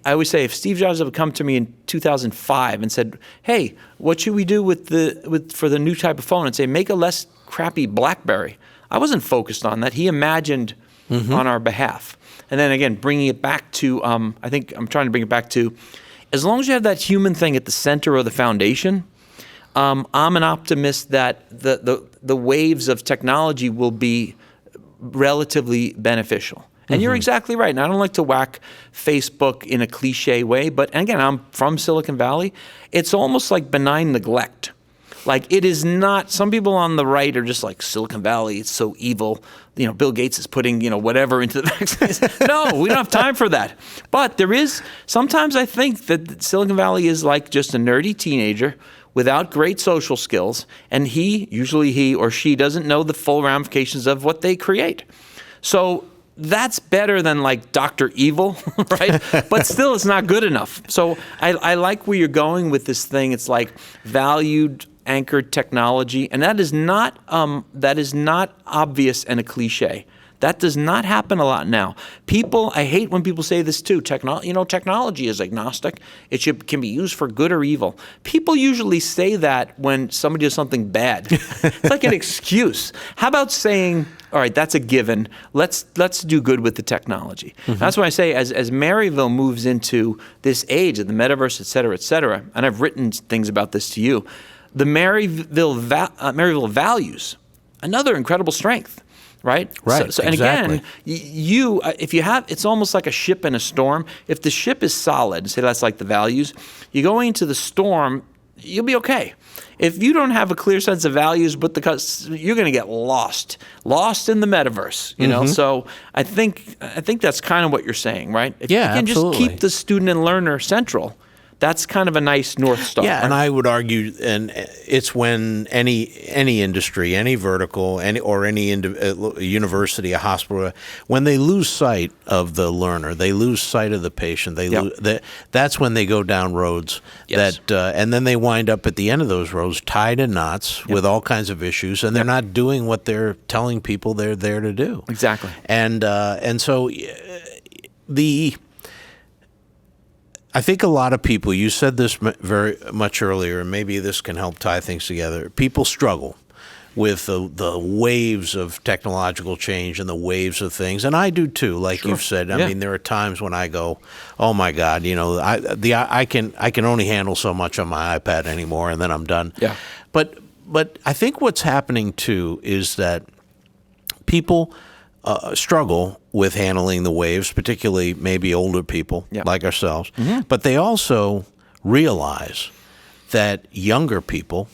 I always say, if Steve Jobs had come to me in 2005 and said, "Hey, what should we do for the new type of phone?" and say, "Make a less crappy BlackBerry." I wasn't focused on that. He imagined on our behalf. And then again, bringing it back to, I think I'm trying to bring it back to, as long as you have that human thing at the center of the foundation, I'm an optimist that the waves of technology will be relatively beneficial. And you're exactly right. And I don't like to whack Facebook in a cliche way, but again, I'm from Silicon Valley. It's almost like benign neglect. Like, it is not, some people on the right are just like, Silicon Valley, it's so evil. Bill Gates is putting, whatever into the vaccines. No, we don't have time for that. But there is, sometimes I think that Silicon Valley is like just a nerdy teenager without great social skills, and usually he or she doesn't know the full ramifications of what they create. So that's better than like Dr. Evil, right? But still, it's not good enough. So I like where you're going with this thing. It's like valued, anchored technology, and that is not obvious and a cliche. That does not happen a lot now. I hate when people say this too. Technology is agnostic. It can be used for good or evil. People usually say that when somebody does something bad. It's like an excuse. How about saying, all right, that's a given. Let's do good with the technology. Mm-hmm. That's why I say, as Maryville moves into this age of the metaverse, et cetera, and I've written things about this to you, the Maryville values, another incredible strength. Right? Right. So, and exactly. again, if you have, it's almost like a ship in a storm. If the ship is solid, say that's like the values, you go into the storm, you'll be okay. If you don't have a clear sense of values, you're going to get lost in the metaverse. You know. So I think that's kind of what you're saying, right? If you can absolutely. just keep the student and learner central, that's kind of a nice North Star. Yeah, and I would argue, and it's when any industry, any vertical, any university, a hospital, when they lose sight of the learner, they lose sight of the patient. That's when they go down roads and then they wind up at the end of those roads tied in knots with all kinds of issues, and they're not doing what they're telling people they're there to do. Exactly. And so I think a lot of people, you said this very much earlier, and maybe this can help tie things together. People struggle with the waves of technological change and the waves of things, and I do too. Like Sure. you've said, I Yeah. mean, there are times when I go, "Oh my God, I can only handle so much on my iPad anymore, and then I'm done." Yeah. But I think what's happening too is that people struggle with handling the waves, particularly maybe older people like ourselves. But they also realize that younger people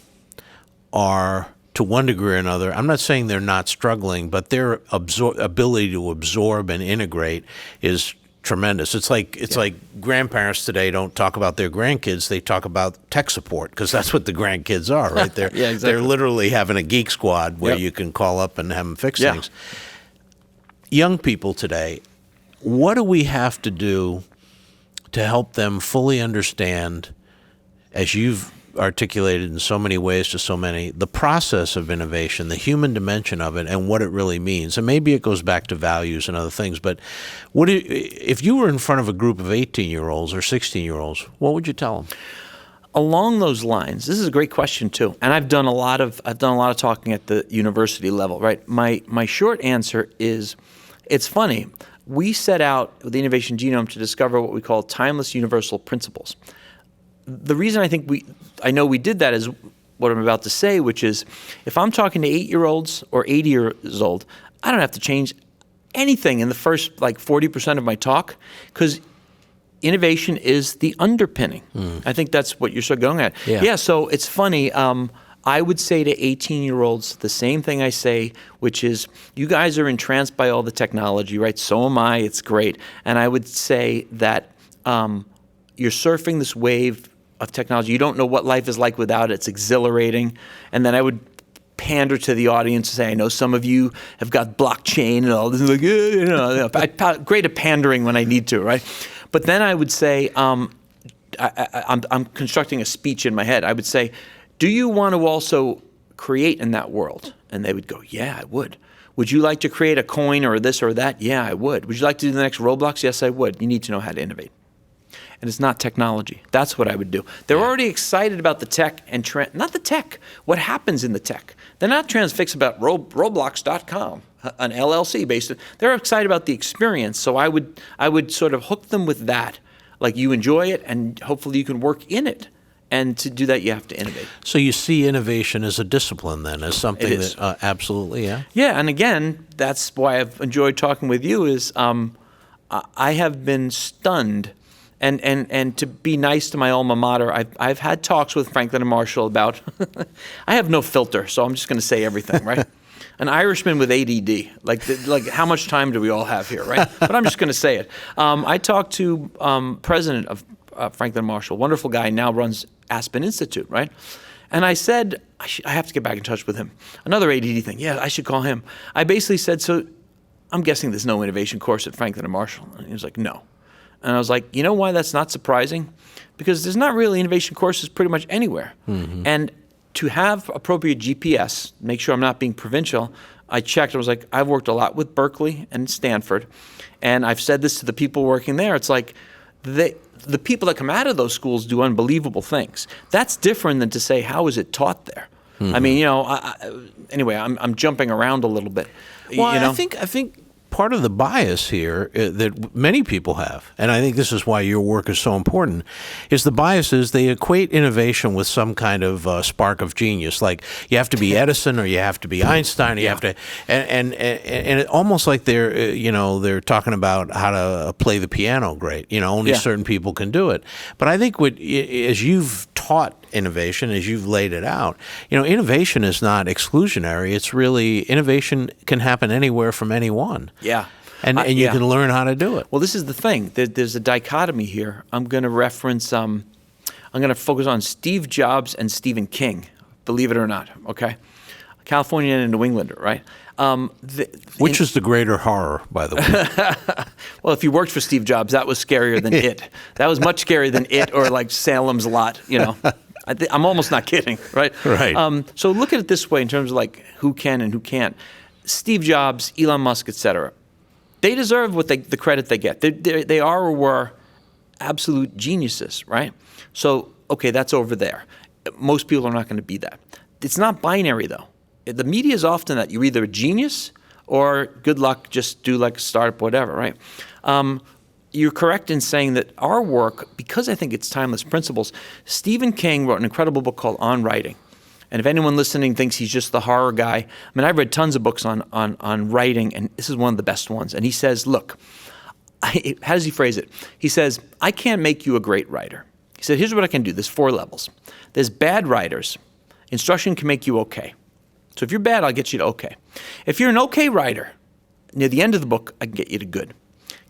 are, to one degree or another, I'm not saying they're not struggling, but their ability to absorb and integrate is tremendous. It's like grandparents today don't talk about their grandkids; they talk about tech support, because that's what the grandkids are, right? They're Yeah, exactly. They're literally having a geek squad where Yep. you can call up and have them fix things. Young people today, what do we have to do to help them fully understand, as you've articulated in so many ways to so many, the process of innovation, the human dimension of it, and what it really means? And maybe it goes back to values and other things, but if you were in front of a group of 18-year-olds or 16-year-olds, what would you tell them? Along those lines, this is a great question too, and I've done a lot of talking at the university level. Right, my short answer is, it's funny. We set out with the Innovation Genome to discover what we call timeless universal principles. The reason I know we did that is what I'm about to say, which is, if I'm talking to 8-year-olds or 80 years old, I don't have to change anything in the first 40% of my talk, because innovation is the underpinning. I think that's what you're sort of going at. Yeah. So it's funny. I would say to 18-year-olds the same thing I say, which is, you guys are entranced by all the technology, right? So am I. It's great. And I would say that you're surfing this wave of technology. You don't know what life is like without it. It's exhilarating. And then I would pander to the audience and say, I know some of you have got blockchain and all this. I'm great at pandering when I need to, right? But then I would say, I'm constructing a speech in my head. I would say, do you want to also create in that world? And they would go, yeah, I would. Would you like to create a coin or this or that? Yeah, I would. Would you like to do the next Roblox? Yes, I would. You need to know how to innovate. And it's not technology. That's what I would do. They're already excited about the tech and not the tech, what happens in the tech. They're not transfixed about Roblox.com, an LLC based. They're excited about the experience. So I would sort of hook them with that. Like, you enjoy it, and hopefully you can work in it. And to do that, you have to innovate. So you see innovation as a discipline then, as something It is. that absolutely, yeah. Yeah, and again, that's why I've enjoyed talking with you. Is I have been stunned, and to be nice to my alma mater, I've had talks with Franklin and Marshall about. I have no filter, so I'm just going to say everything, right? An Irishman with ADD, like how much time do we all have here, right? But I'm just going to say it. I talked to president of Franklin Marshall, wonderful guy, now runs Aspen Institute, right? And I said, I have to get back in touch with him. Another ADD thing, yeah, I should call him. I basically said, so I'm guessing there's no innovation course at Franklin and Marshall. And he was like, no. And I was like, you know why that's not surprising? Because there's not really innovation courses pretty much anywhere. Mm-hmm. And to have appropriate GPS, make sure I'm not being provincial, I checked. I was like, I've worked a lot with Berkeley and Stanford, and I've said this to the people working there. It's like, the people that come out of those schools do unbelievable things. That's different than to say, how is it taught there? Mm-hmm. I mean, anyway, I'm jumping around a little bit. Well, I think part of the bias here that many people have, and I think this is why your work is so important, is the bias is they equate innovation with some kind of spark of genius. Like, you have to be Edison, or you have to be Einstein, or you have to, and it almost like they're talking about how to play the piano great. Only certain people can do it. But I think as you've taught innovation, as you've laid it out, innovation is not exclusionary. It's really, innovation can happen anywhere from anyone. Yeah. And you can learn how to do it. Well, this is the thing. There's a dichotomy here. I'm going to reference, I'm going to focus on Steve Jobs and Stephen King, believe it or not, okay? Californian and New Englander, right? Which is the greater horror, by the way? Well, if you worked for Steve Jobs, that was scarier than It. That was much scarier than It or like Salem's Lot, I'm almost not kidding, right? Right. So look at it this way in terms of like who can and who can't. Steve Jobs, Elon Musk, et cetera, they deserve the credit they get. They are or were absolute geniuses, right? So, okay, that's over there. Most people are not going to be that. It's not binary, though. the media is often that you're either a genius or good luck, just do like a startup, whatever, right? You're correct in saying that our work, because I think it's timeless principles, Stephen King wrote an incredible book called On Writing. And if anyone listening thinks he's just the horror guy, I mean, I've read tons of books on writing, and this is one of the best ones. And he says, look, how does he phrase it? He says, I can't make you a great writer. He said, here's what I can do. There's 4 levels. There's bad writers. Instruction can make you okay. So if you're bad, I'll get you to okay. If you're an okay writer, near the end of the book, I can get you to good.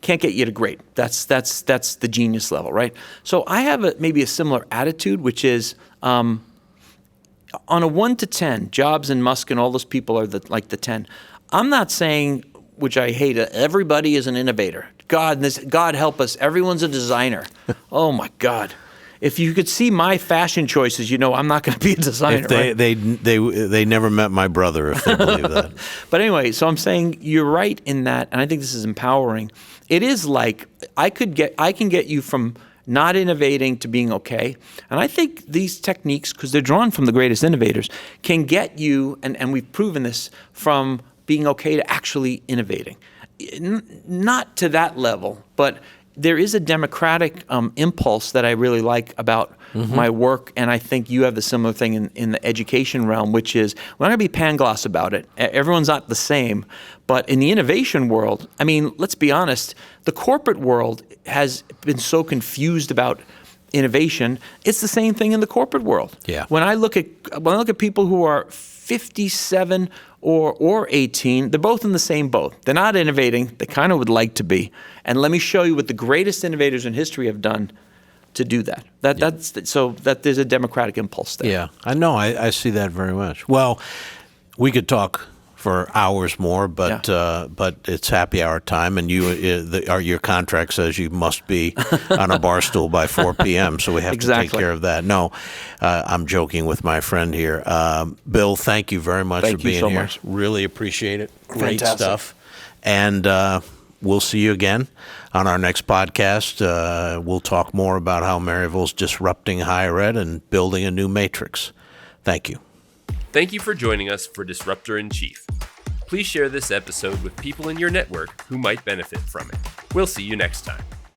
Can't get you to great. That's the genius level, right? So I have maybe a similar attitude, which is on a 1 to 10, Jobs and Musk and all those people are like the 10. I'm not saying, which I hate, everybody is an innovator. God help us, everyone's a designer. Oh my God. If you could see my fashion choices, I'm not going to be a designer. If they never met my brother, if they believe that. But anyway, so I'm saying you're right in that, and I think this is empowering. It is like I can get you from not innovating to being okay. And I think these techniques, because they're drawn from the greatest innovators, can get you, and we've proven this, from being okay to actually innovating. Not to that level, but there is a democratic impulse that I really like about my work, and I think you have the similar thing in the education realm, which is, we're not going to be pangloss about it. Everyone's not the same. But in the innovation world, I mean, let's be honest, the corporate world has been so confused about innovation. It's the same thing in the corporate world. Yeah. When I look at people who are 57 or 18, they're both in the same boat. They're not innovating. They kind of would like to be. And let me show you what the greatest innovators in history have done to do that. So there's a democratic impulse there. Yeah, I know. I see that very much. Well, we could talk for hours more, but it's happy hour time, and your contract says you must be on a bar stool by 4 p.m., so we have to take care of that. No, I'm joking with my friend here. Bill, thank you very much for being here. Much. Really appreciate it. Great Fantastic stuff. And we'll see you again on our next podcast. We'll talk more about how Maryville's disrupting higher ed and building a new matrix. Thank you. Thank you for joining us for Disruptor in Chief. Please share this episode with people in your network who might benefit from it. We'll see you next time.